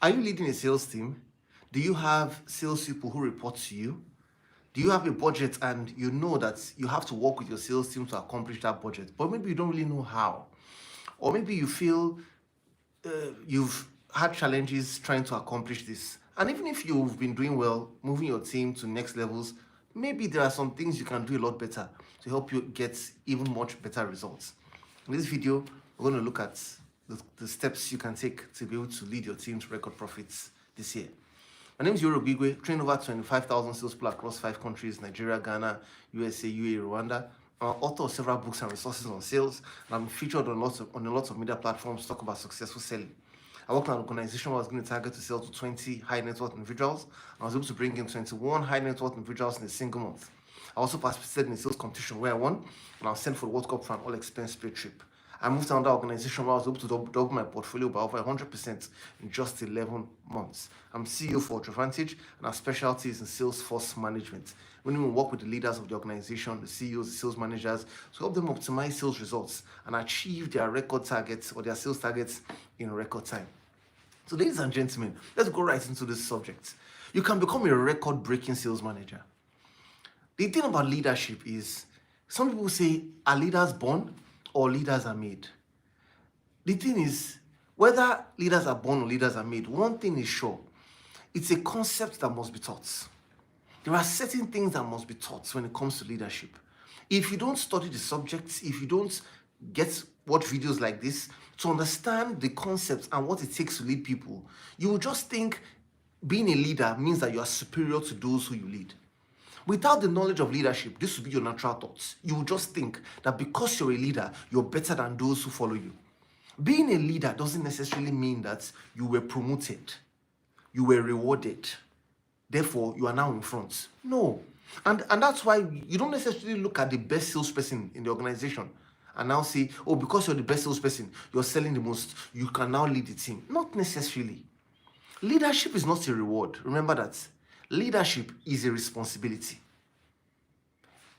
Are you leading a sales team? Do you have salespeople who report to you? Do you have a budget and you know that you have to work with your sales team to accomplish that budget, but maybe you don't really know how? Or maybe you feel you've had challenges trying to accomplish this. And even if you've been doing well, moving your team to next levels, maybe there are some things you can do a lot better to help you get even much better results. In this video, we're going to look at the steps you can take to be able to lead your team to record profits this year. My name is Yoro Bigwe, trained over 25,000 salespeople across 5 countries: Nigeria, Ghana, USA, UAE, Rwanda. I'm author of several books and resources on sales, and I'm featured on a lot of media platforms to talk about successful selling. I worked at an organization where I was going to target to sell to 20 high net worth individuals, and I was able to bring in 21 high net worth individuals in a single month. I also participated in a sales competition where I won, and I was sent for the World Cup for an all-expense paid trip. I moved to another organization where I was able to double my portfolio by over 100% in just 11 months. I'm CEO for Advantage, and our specialty is in sales force management. We work with the leaders of the organization, the CEOs, the sales managers, to help them optimize sales results and achieve their record targets or their sales targets in record time. So, ladies and gentlemen, let's go right into this subject. You can become a record-breaking sales manager. The thing about leadership is, some people say, are leaders born or leaders are made? The thing is, whether leaders are born or leaders are made, one thing is sure: it's a concept that must be taught. There are certain things that must be taught when it comes to leadership. If you don't study the subjects, if you don't get watch videos like this to understand the concepts and what it takes to lead people, you will just think being a leader means that you are superior to those who you lead. Without the knowledge of leadership, this will be your natural thoughts. You will just think that because you're a leader, you're better than those who follow you. Being a leader doesn't necessarily mean that you were promoted, you were rewarded, therefore you are now in front. No. And that's why you don't necessarily look at the best salesperson in the organization and now say, oh, because you're the best salesperson, you're selling the most, you can now lead the team. Not necessarily. Leadership is not a reward. Remember that. Leadership is a responsibility.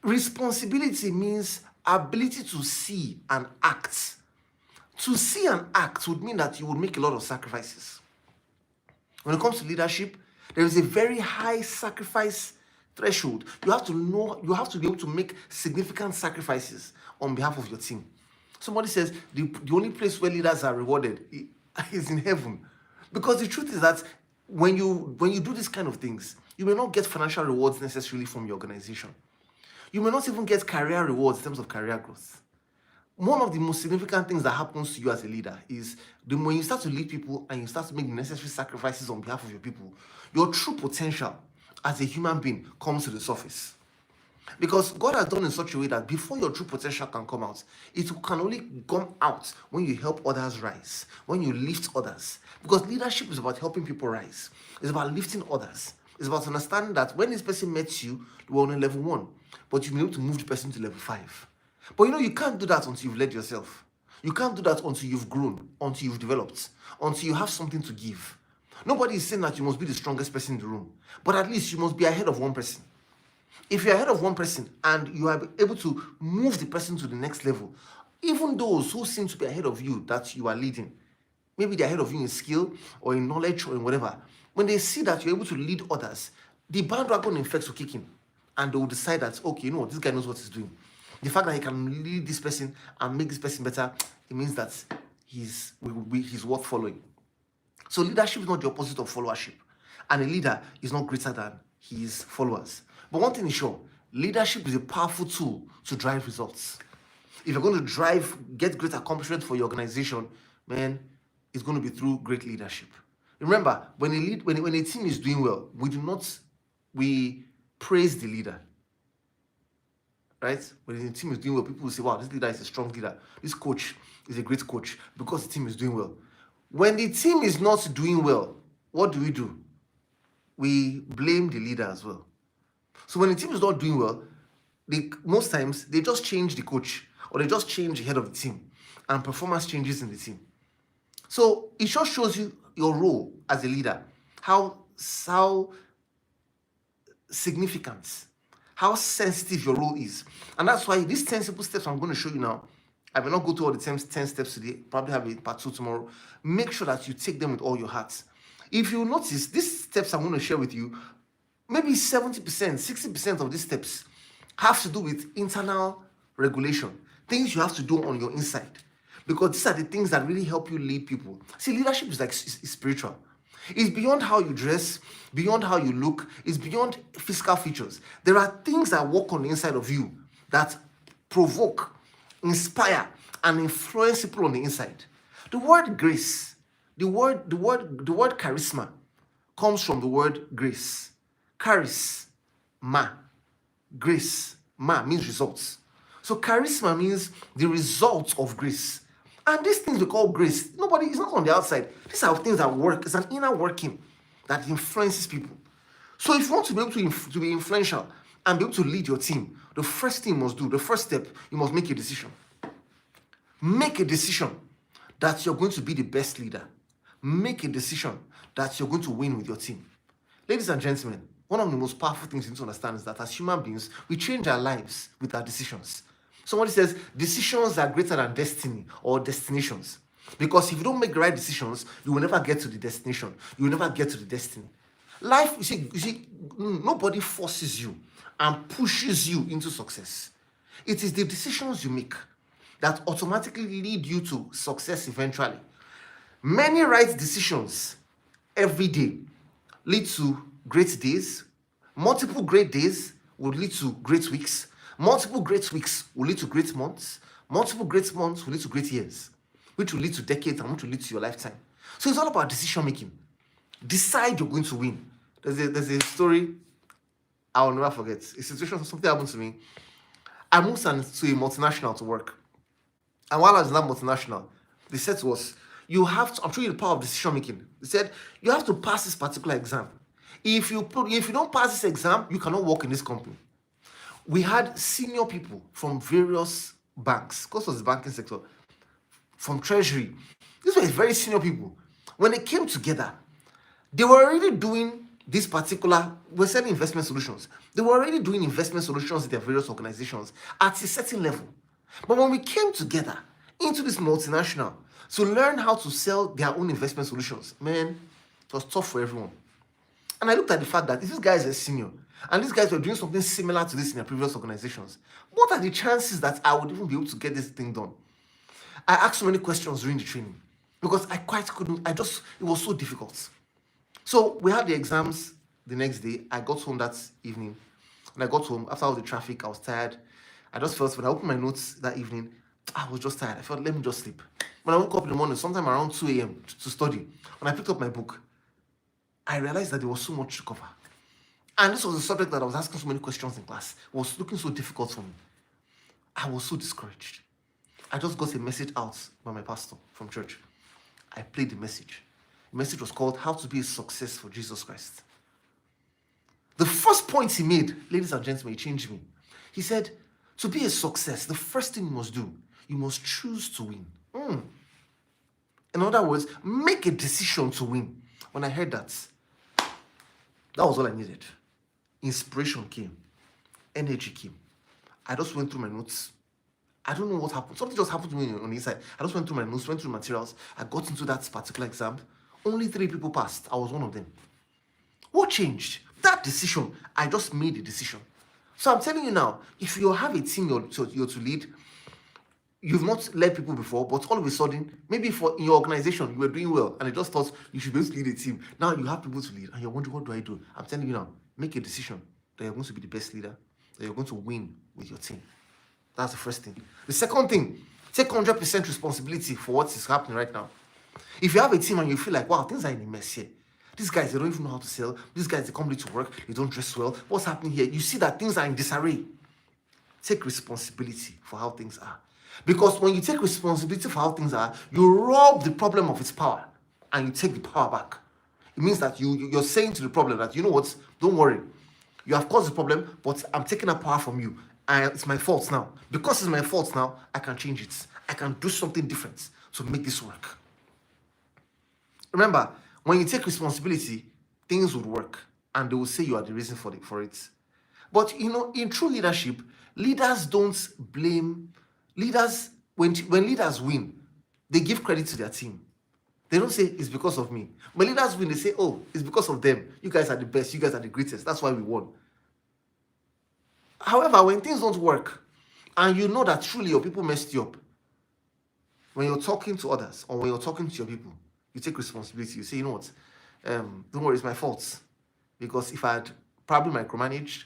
Responsibility means ability to see and act. To see and act would mean that you would make a lot of sacrifices. When it comes to leadership, there is a very high sacrifice threshold. You have to be able to make significant sacrifices on behalf of your team. Somebody says the only place where leaders are rewarded is in heaven. Because the truth is that when you do these kind of things, you may not get financial rewards necessarily from your organization. You may not even get career rewards in terms of career growth. One of the most significant things that happens to you as a leader is when you start to lead people and you start to make the necessary sacrifices on behalf of your people, your true potential as a human being comes to the surface. Because God has done in such a way that before your true potential can come out, it can only come out when you help others rise, when you lift others. Because leadership is about helping people rise. It's about lifting others. It's about understanding that when this person met you, you were on level 1, but you've been able to move the person to level 5. But you can't do that until you've led yourself. You can't do that until you've grown, until you've developed, until you have something to give. Nobody is saying that you must be the strongest person in the room, but at least you must be ahead of one person. If you're ahead of one person and you are able to move the person to the next level, even those who seem to be ahead of you that you are leading, maybe they're ahead of you in skill or in knowledge or in whatever, when they see that you're able to lead others, the bandwagon effects will kick in and they will decide that, okay, this guy knows what he's doing. The fact that he can lead this person and make this person better, it means that he's worth following. So leadership is not the opposite of followership. And a leader is not greater than his followers. But one thing is sure, leadership is a powerful tool to drive results. If you're going to get great accomplishment for your organization, man, it's going to be through great leadership. Remember, when a team is doing well, we praise the leader. Right? When the team is doing well, people will say, wow, this leader is a strong leader. This coach is a great coach because the team is doing well. When the team is not doing well, what do? We blame the leader as well. So when the team is not doing well, most times they just change the coach or they just change the head of the team and performance changes in the team. So it just shows you your role as a leader, how significant, how sensitive your role is. And that's why these 10 simple steps I'm going to show you now, I will not go through all the 10 steps today, probably have a part 2 tomorrow. Make sure that you take them with all your heart. If you notice, these steps I'm going to share with you, maybe 70%, 60% of these steps have to do with internal regulation, things you have to do on your inside. Because these are the things that really help you lead people. See, leadership is like is spiritual. It's beyond how you dress, beyond how you look, it's beyond physical features. There are things that work on the inside of you that provoke, inspire, and influence people on the inside. The word grace, the word charisma comes from the word grace. Charis, ma, grace, ma means results. So charisma means the result of grace. And these things we call grace, nobody is not on the outside. These are things that work. It's an inner working that influences people. So if you want to be able to be influential and be able to lead your team, the first thing you must do, the first step, you must make a decision. Make a decision that you're going to be the best leader. Make a decision that you're going to win with your team. Ladies and gentlemen, one of the most powerful things you need to understand is that as human beings, we change our lives with our decisions. Somebody says decisions are greater than destiny or destinations. Because if you don't make the right decisions, you will never get to the destination. You will never get to the destiny. Life, you see, nobody forces you and pushes you into success. It is the decisions you make that automatically lead you to success eventually. Many right decisions every day lead to great days. Multiple great days will lead to great weeks. Multiple great weeks will lead to great months. Multiple great months will lead to great years, which will lead to decades and which will lead to your lifetime. So it's all about decision making. Decide you're going to win. There's a story I'll never forget. A situation, something happened to me. I moved to a multinational to work. And while I was in that multinational, they said to us, you have to, I'm showing you the power of decision making. They said, you have to pass this particular exam. If you don't pass this exam, you cannot work in this company. We had senior people from various banks, because it was the banking sector, from treasury. These were very senior people. When they came together, they were already doing this particular, we're selling investment solutions. They were already doing investment solutions in their various organizations at a certain level. But when we came together into this multinational to learn how to sell their own investment solutions, man, it was tough for everyone. And I looked at the fact that if these guys are senior, and these guys were doing something similar to this in their previous organizations, what are the chances that I would even be able to get this thing done? I asked so many questions during the training because I quite couldn't, it was so difficult. So we had the exams the next day. I got home that evening. When I got home, after all the traffic, I was tired. I just felt, when I opened my notes that evening, I was just tired. I felt, let me just sleep. When I woke up in the morning, sometime around 2 a.m. to study, when I picked up my book, I realized that there was so much to cover. And this was a subject that I was asking so many questions in class. It was looking so difficult for me. I was so discouraged. I just got a message out by my pastor from church. I played the message. The message was called How to Be a Success for Jesus Christ. The first point he made, ladies and gentlemen, he changed me. He said, to be a success, the first thing you must do, you must choose to win. In other words, make a decision to win. When I heard that was all I needed. Inspiration came. Energy came. I just went through my notes. I don't know what happened. Something just happened to me on the inside. I just went through my notes, went through materials. I got into that particular exam. Only 3 people passed. I was one of them. What changed? That decision. I just made a decision. So I'm telling you now, if you have a team you're to lead, you've not led people before, but all of a sudden, maybe in your organization, you were doing well, and it just thought you should be able to lead a team. Now you have people to lead, and you're wondering, what do I do? I'm telling you now, make a decision that you're going to be the best leader, that you're going to win with your team. That's the first thing. The second thing, take 100% responsibility for what is happening right now. If you have a team and you feel like, wow, things are in a mess here. These guys, they don't even know how to sell. These guys, they come late to work. They don't dress well. What's happening here? You see that things are in disarray. Take responsibility for how things are. Because when you take responsibility for how things are, you rob the problem of its power and you take the power back. It means that you're saying to the problem that, you know what, don't worry. You have caused the problem, but I'm taking that power from you. And it's my fault now. Because it's my fault now, I can change it. I can do something different to make this work. Remember, when you take responsibility, things would work. And they will say you are the reason for it. But, in true leadership, leaders don't blame. Leaders, when leaders win, they give credit to their team. They don't say it's because of me. But leaders win, they say, oh, it's because of them. You guys are the best. You guys are the greatest. That's why we won. However, when things don't work, and you know that truly your people messed you up, when you're talking to others or when you're talking to your people, you take responsibility. You say, you know what, don't worry, it's my fault. Because if I had probably micromanaged,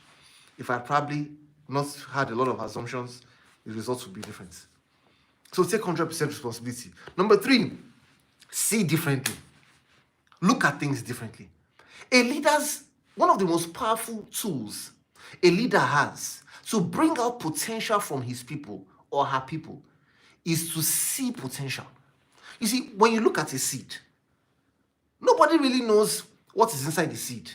if I had probably not had a lot of assumptions, the results would be different. So take 100% responsibility. Number 3, see differently. Look at things differently. One of the most powerful tools a leader has to bring out potential from his people or her people is to see potential. You see, when you look at a seed, nobody really knows what is inside the seed.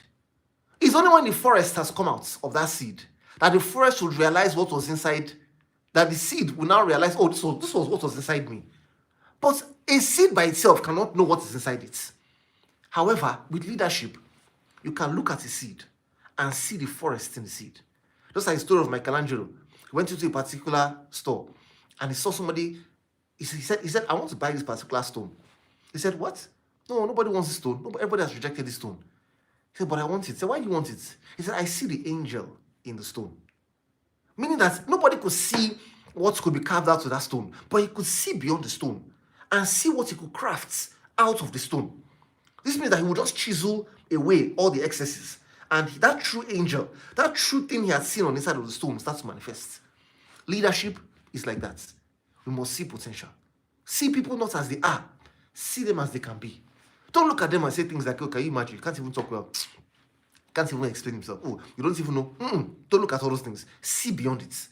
It's only when the forest has come out of that seed that the forest would realize what was inside, that the seed will now realize, oh, this was what was inside me. But a seed by itself cannot know what is inside it. However, with leadership, you can look at a seed and see the forest in the seed. Just like the story of Michelangelo. He went into a particular store and he saw somebody. He said, I want to buy this particular stone. He said, what? No, nobody wants this stone. Everybody has rejected this stone. He said, but I want it. He said, why do you want it? He said, I see the angel in the stone. Meaning that nobody could see what could be carved out of that stone, but he could see beyond the stone and see what he could craft out of the stone. This means that he would just chisel away all the excesses. And that true angel, that true thing he had seen on the inside of the stone starts to manifest. Leadership is like that. We must see potential. See people not as they are. See them as they can be. Don't look at them and say things like, oh, can you imagine? You can't even talk well. Can't even explain himself. Oh, you don't even know. Don't look at all those things. See beyond it.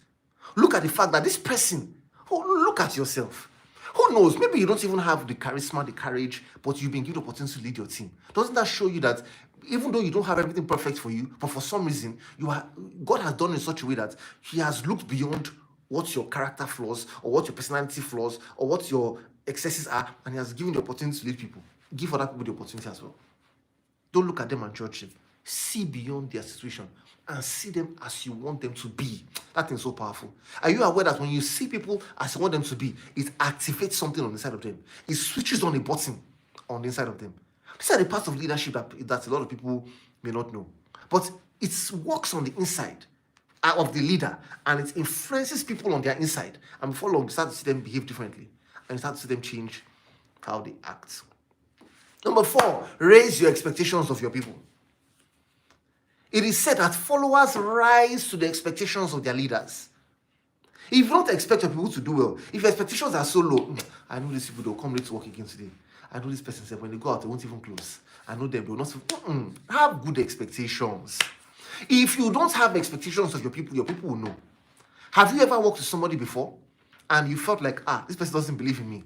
Look at the fact that this person, look at yourself. Who knows? Maybe you don't even have the charisma, the courage, but you've been given the opportunity to lead your team. Doesn't that show you that even though you don't have everything perfect for you, but for some reason, God has done it in such a way that he has looked beyond what your character flaws or what your personality flaws or what your excesses are, and he has given the opportunity to lead people. Give other people the opportunity as well. Don't look at them and judge them. See beyond their situation and see them as you want them to be. That thing is so powerful. Are you aware that when you see people as you want them to be, it activates something on the inside of them? It switches on a button on the inside of them. These are the parts of leadership that a lot of people may not know. But it works on the inside of the leader, and it influences people on their inside. And before long, you start to see them behave differently, and you start to see them change how they act. Number 4, raise your expectations of your people. It is said that followers rise to the expectations of their leaders. If you don't expect your people to do well, if your expectations are so low, I know these people, they'll come late to work again today. I know this person said when they go out, they won't even close. I know them, they will not have good expectations. If you don't have expectations of your people will know. Have you ever worked with somebody before and you felt like, this person doesn't believe in me.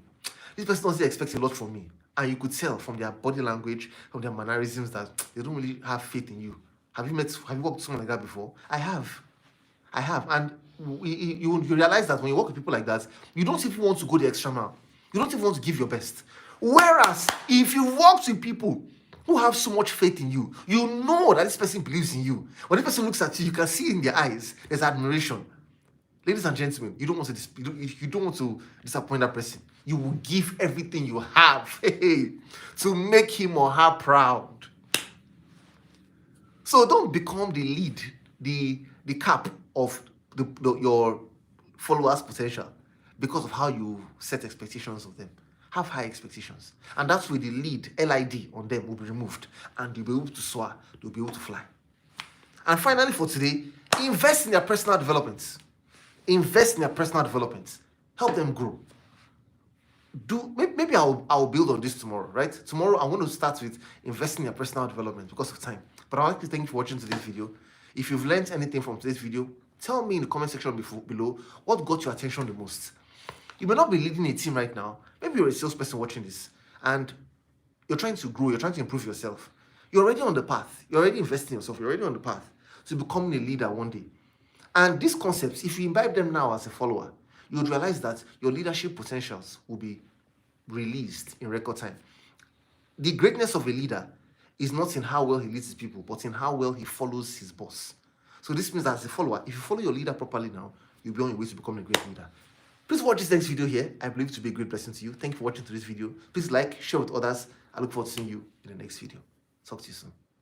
This person doesn't expect a lot from me. And you could tell from their body language, from their mannerisms that they don't really have faith in you. Have you worked with someone like that before? I have. And you realize that when you work with people like that, you don't even want to go the extra mile. You don't even want to give your best. Whereas, if you work with people who have so much faith in you, you know that this person believes in you. When this person looks at you, you can see in their eyes, there's admiration. Ladies and gentlemen, you don't want to disappoint that person. You will give everything you have to make him or her proud. So don't become the lead, the cap of your followers' potential because of how you set expectations of them. Have high expectations. And that's where the lead, LID, on them will be removed. And they'll be able to soar. They'll be able to fly. And finally for today, invest in their personal development. Invest in their personal development. Help them grow. Maybe I'll build on this tomorrow, right? Tomorrow I'm going to start with investing in your personal development because of time. But I'd like to thank you for watching today's video. If you've learned anything from today's video, tell me in the comment section below what got your attention the most. You may not be leading a team right now. Maybe you're a salesperson watching this and you're trying to grow, you're trying to improve yourself. You're already on the path. You're already investing in yourself. You're already on the path to becoming a leader one day. And these concepts, if you imbibe them now as a follower, you would realize that your leadership potentials will be released in record time. The greatness of a leader is not in how well he leads his people, but in how well he follows his boss. So this means that as a follower, if you follow your leader properly now, you'll be on your way to becoming a great leader. Please watch this next video here. I believe it to be a great blessing to you. Thank you for watching this video. Please like, share with others. I look forward to seeing you in the next video. Talk to you soon.